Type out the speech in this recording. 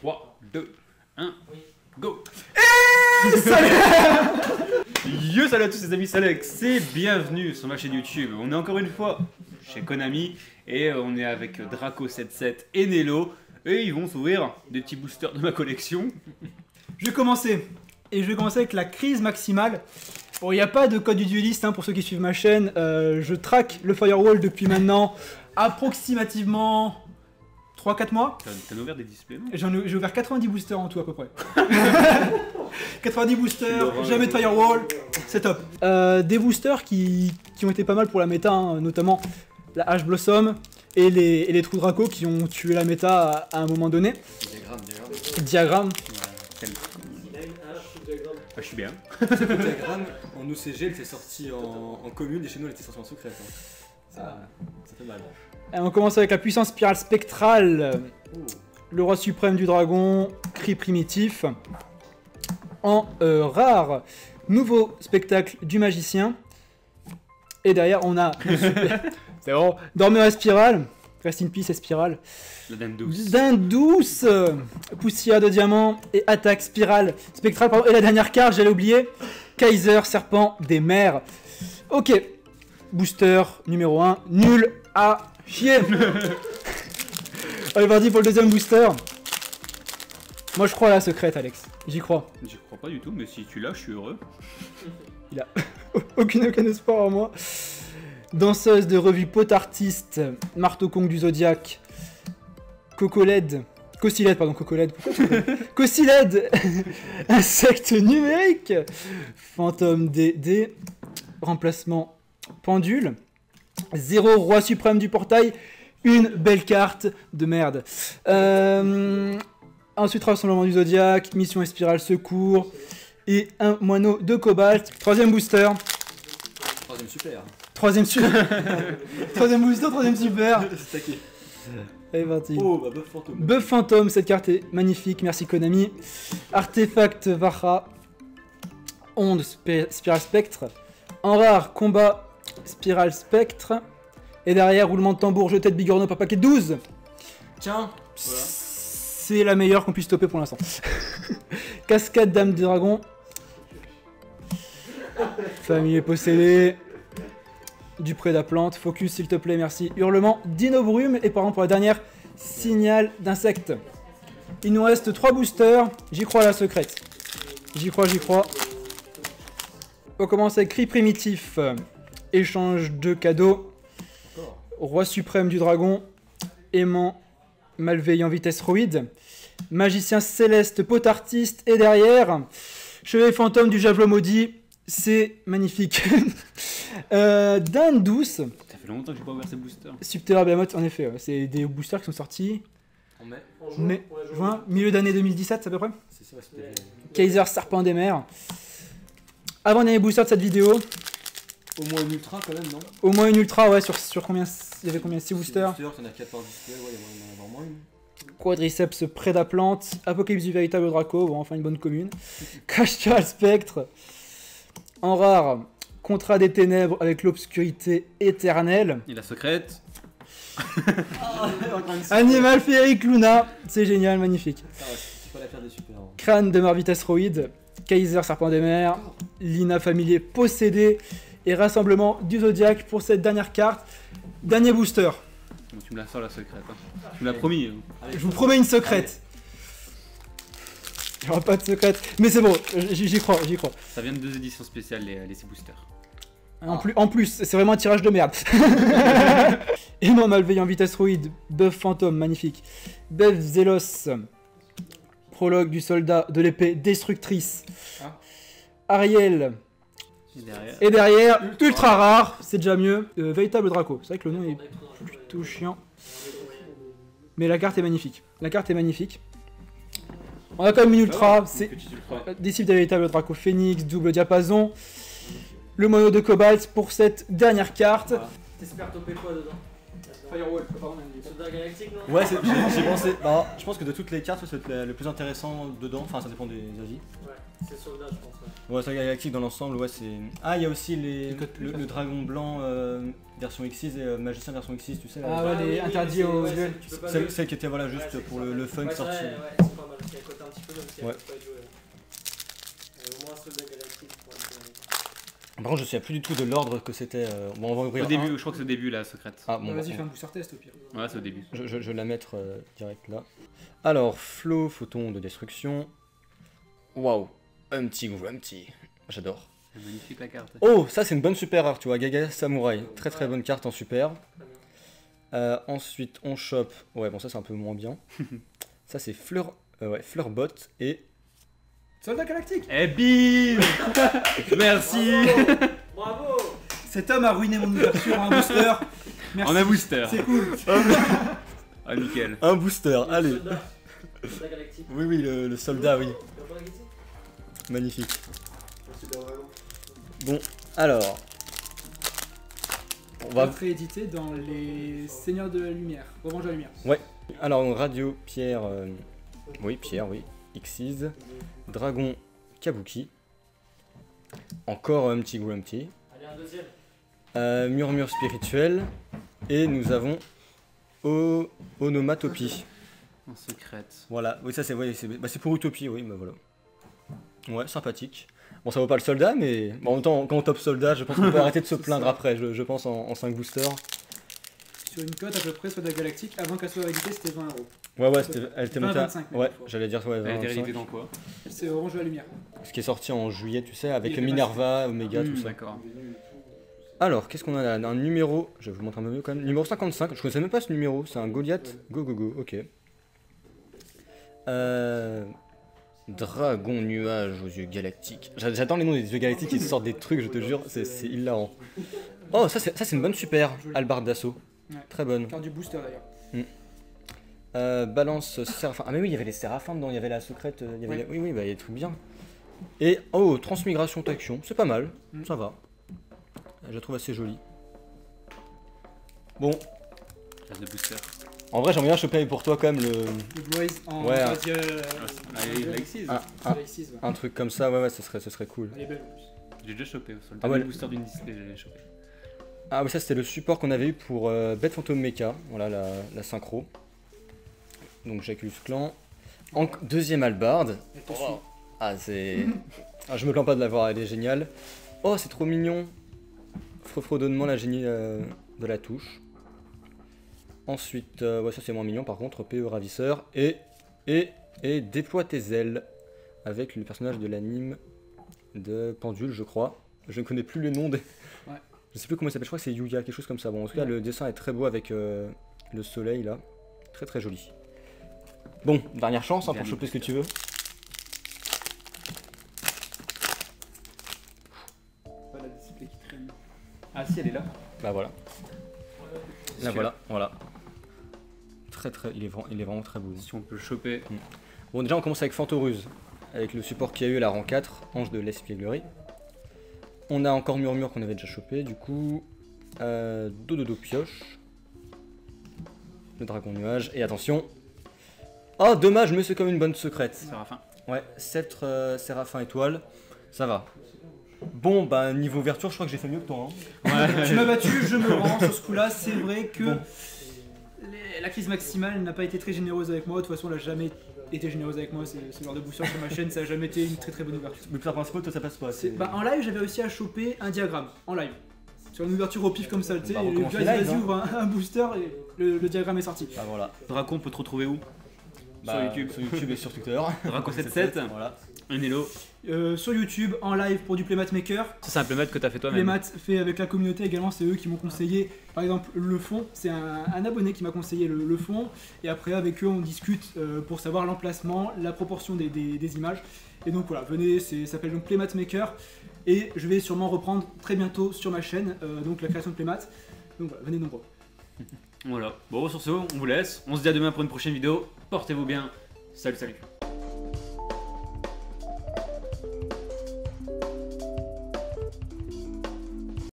3, 2, 1, go. Salut. Yo, salut à tous les amis, c'est Alex et bienvenue sur ma chaîne YouTube. On est encore une fois chez Konami et on est avec Draco77 et Nello et ils vont s'ouvrir des petits boosters de ma collection. Je vais commencer. Et je vais commencer avec la crise maximale. Bon, il n'y a pas de code du dueliste hein, pour ceux qui suivent ma chaîne. Je traque le firewall depuis maintenant approximativement 3-4 mois. T'as ouvert des displays, non? J'ai ouvert 90 boosters en tout à peu près. 90 boosters, jamais de firewall, c'est top. Des boosters qui ont été pas mal pour la méta, hein, notamment la Hache Blossom et les trous Draco qui ont tué la méta à un moment donné. Diagramme. Il a une hache ou diagramme. Ah, je suis bien. Le diagramme en OCG elle était sortie en commune et chez nous elle était sortie en secret. Hein. Ça fait mal. On commence avec la puissance spirale spectrale. Le roi suprême du dragon, cri primitif. En rare, nouveau spectacle du magicien. Et derrière, on a. C'est bon. Dormeur et spirale. Rest in peace et spirale. La dinde douce. Dinde douce. Poussière de diamant et attaque spirale spectrale. Pardon. Et la dernière carte, j'allais oublier. Kaiser, serpent des mers. Ok. Booster numéro 1. Nul à chier. Allez, parti pour le deuxième booster. Moi, je crois à la secrète, Alex. J'y crois. J'y crois pas du tout, mais si tu l'as, je suis heureux. Il a aucun espoir en moi. Danseuse de revue pot-artiste, marteau kong du zodiaque, Cocoled, Cocylède, pardon, Cocoled, Cocylède, insecte numérique, fantôme DD, remplacement pendule, 0 roi suprême du portail, une belle carte de merde. Ensuite, rassemblement du zodiaque, mission et spirale secours, et un moineau de cobalt. Troisième booster. Troisième super. Troisième super. Troisième booster, troisième super. C'est taqué. Allez, parti. Oh, bah Buff Fantôme. Buff Fantôme, cette carte est magnifique, merci Konami. Artefact Vacha. Onde Spirale Spectre. En rare, combat Spirale Spectre. Et derrière, roulement de tambour, jeté de bigorneau par paquet 12. Tiens, voilà. C'est la meilleure qu'on puisse stopper pour l'instant. Cascade Dame du Dragon. Famille possédée. Du Prédaplante. Focus s'il te plaît, merci. Hurlement Dino Brume. Et par exemple pour la dernière, signal d'insecte. Il nous reste 3 boosters. J'y crois à la secrète. J'y crois, j'y crois. On commence avec cri primitif. Échange de cadeaux. Roi suprême du dragon. Aimant malveillant vitesse roïde. Magicien céleste pot-artiste. Et derrière, chevalier fantôme du javelot maudit. C'est magnifique. Dinde douce. Ça fait longtemps que j'ai pas ouvert ces boosters. Subterra Behemoth, en effet. C'est des boosters qui sont sortis. En mai. En juin, Mais, on a joué. juin, milieu d'année 2017, c'est à peu près. C'est ça, c'était. Kaiser, serpent des mers. Avant-dernier booster de cette vidéo. Au moins une ultra quand même, non? Au moins une ultra, ouais, sur combien. Il y avait combien? 6 boosters. T'en as 4 par display, ouais, il y en a au moins une. Quadriceps Prédaplante. Apocalypse du véritable Draco. Bon, enfin une bonne commune. Cache Spectre. En rare, Contrat des ténèbres avec l'obscurité éternelle. Et la secrète. Animal féerique Luna. C'est génial, magnifique. Ça reste, c'est pas la pire des super. Hein. Crâne de mort vitesse roïde. Kaiser, serpent des mers. Lina familier possédé. Et rassemblement du zodiaque pour cette dernière carte. Dernier booster. Bon, tu me la sors la secrète. Hein. Tu me l'as promis. Hein. Allez, Je vous promets une secrète. Il n'y aura pas de secrète. Mais c'est bon, j'y crois, j'y crois. Ça vient de 2 éditions spéciales, les 6 boosters. En plus, c'est vraiment un tirage de merde. Aimant malveillant vitesse roïde. Buff fantôme, magnifique. Bev Zélos. Prologue du soldat de l'épée destructrice. Ah. Ariel. Et derrière. Et derrière, ultra rare, c'est déjà mieux. Véritable Draco. C'est vrai que le nom est plutôt chiant. Mais la carte est magnifique. La carte est magnifique. On a quand même une ultra. C'est Petite ultra. disciple des véritables Draco Phoenix, double diapason. Le mono de cobalt pour cette dernière carte. Voilà. T'espères toper quoi dedans? Firewall, Soldat galactique, non? Ouais, j'ai pensé. Bah, je pense que de toutes les cartes, c'est le plus intéressant dedans. Enfin, ça dépend des avis. Ouais, c'est soldat, je pense. Ouais. Ouais, ça galactique dans l'ensemble, ouais, c'est. Ah, il y a aussi le dragon blanc version X6 et magicien version X6, tu sais. Ah là. ouais, les interdits au duel. Tu peux pas Celle qui était voilà juste pour le fun Ouais, sortie. ouais, c'est pas mal. petit peu, même si elle Ouais. peut pas être jouée. Au moins un soldat galactique pour être bien. Par contre, je ne sais plus du tout de l'ordre que c'était. Bon, on va ouvrir Au début, un. je crois que c'est au début la secrète. Ah, bon, Vas-y, bon, fais un booster test au pire. Ouais, c'est au début. je vais la mettre direct là. Alors, Flow, photon de destruction. Waouh, Humpty Grumpty. J'adore. C'est magnifique la carte. Oh, ça c'est une bonne super rare, tu vois. Gaga Samouraï. Très très bonne carte en super. Très bien. Ensuite, on chope. Ouais, bon, ça c'est un peu moins bien. Ça c'est Fleurbot et. Soldat galactique. Eh bim. Merci. Bravo. Cet homme a ruiné mon ouverture en un booster. Merci. On a booster. C'est cool. Ah, nickel. Un booster, Et le allez. soldat galactique. Oui, oui, le soldat, oui. Soldat galactique. Magnifique. Bon, alors. On On va va. être réédité dans les Seigneurs de la Lumière. Revanche de la Lumière. Alors, Radio, Pierre. Oui, Pierre, oui. Xyz. Dragon, Kabuki. Encore Humpty Grumpty. Allez, un deuxième. Murmure spirituel. Et nous avons Onomatopie. En secrète. Voilà, oui, ça c'est c'est pour Utopie, oui, bah voilà. Ouais, sympathique. Bon, ça vaut pas le soldat, mais bon, en même temps, quand on top soldat, je pense qu'on peut arrêter de se plaindre après, je pense en 5 boosters. Sur une cote à peu près Soldat galactique, avant qu'elle soit rééditée, c'était 20 euros. Ouais, elle était 20, montée à... 25 Ouais, même, fois. j'allais dire, ouais, Elle a été 25. rééditée dans quoi? C'est Orange de la Lumière. Ce qui est sorti en juillet, tu sais, avec Il est Minerva, Omega, tout ça. D'accord. Alors, qu'est-ce qu'on a là? Un numéro, je vais vous montrer un peu mieux quand même. Numéro 55, je connaissais même pas ce numéro, c'est un Goliath. Go, ok. Dragon nuage aux yeux galactiques. J'attends les noms des yeux galactiques qui sortent des trucs, je te jure, c'est hilarant. Oh, ça c'est une bonne super, Albarde d'assaut. Ouais. Très bonne. Carte du booster d'ailleurs. Balance Séraphin. Ah mais oui, il y avait les Séraphins dedans, il y avait la secrète, il y avait Ouais. oui, bah il y a des trucs bien. Et oh, transmigration d'action, c'est pas mal, ça va. Je la trouve assez jolie. Bon, Classe de booster. en vrai j'aimerais bien choper pour toi quand même Le Blue Eyes en Ouais, radio. Allez, Alexis. un truc comme ça, ouais, ce serait cool. Elle est belle en plus. J'ai déjà chopé au sol. Ah ouais. Le booster d'une display, j'ai chopé. Ah oui, ça c'était le support qu'on avait eu pour Bête Phantom Mecha, voilà la synchro. Donc Jacques Clan. Deuxième Albarde. Elle te suit. Ah c'est... Ah, je me plains pas de l'avoir, elle est géniale. Oh c'est trop mignon. Fredonnement la génie de la touche. Ensuite, ouais ça c'est moins mignon par contre, PE Ravisseur. Et déploie tes ailes. Avec le personnage de l'anime de Pendule je crois. Je ne connais plus le nom de... Ouais. Je sais plus comment il s'appelle, je crois que c'est Yuya, quelque chose comme ça. Bon en tout cas Ouais. le dessin est très beau avec le soleil là. Très très joli. Bon, dernière chance hein, pour Dernier choper ce que booster. tu veux. Pas la display qui traîne. Ah si, elle est là. Bah voilà. Là Celui-là. voilà. Très il est vraiment très beau. Si on peut le choper. Bon déjà on commence avec Fantoruse, avec le support qu'il y a eu à la rang 4, Ange de l'Espièglerie. On a encore Murmure qu'on avait déjà chopé, du coup Dododo Pioche, le Dragon Nuage, et attention. Oh dommage mais c'est comme une bonne secrète. Séraphin. Ouais, Sceptre Séraphin Étoile, ça va. Bon bah niveau ouverture je crois que j'ai fait mieux que toi. Hein. Tu m'as battu, je me rends sur ce coup-là. C'est vrai que la crise maximale n'a pas été très généreuse avec moi. De toute façon, elle n'a jamais été généreuse avec moi. Ce genre de booster sur ma chaîne, ça n'a jamais été une très très bonne ouverture. Le plus principal toi ça passe pas. Bah, en live, j'avais réussi à choper un diagramme. En live. Sur une ouverture au pif comme ça, tu sais. Bah, Et le recommence gars, les il lives, vas-y, hein. ouvre un booster et le diagramme est sorti. Bah voilà. Draco, on peut te retrouver où? Bah, YouTube. Sur YouTube et sur Twitter. Draco77. Voilà. Un hello. Sur YouTube, en live pour du Playmat Maker. Ça, c'est un playmat que t'as fait toi-même. Playmat fait avec la communauté également, c'est eux qui m'ont conseillé par exemple le fond, c'est un abonné qui m'a conseillé le fond, et après avec eux on discute pour savoir l'emplacement, la proportion des images, et donc voilà, venez, ça s'appelle donc Playmat Maker, et je vais sûrement reprendre très bientôt sur ma chaîne, donc la création de Playmat, donc voilà, venez nombreux. Voilà. Bon, sur ce, on vous laisse. On se dit à demain pour une prochaine vidéo. Portez-vous bien. Salut, salut.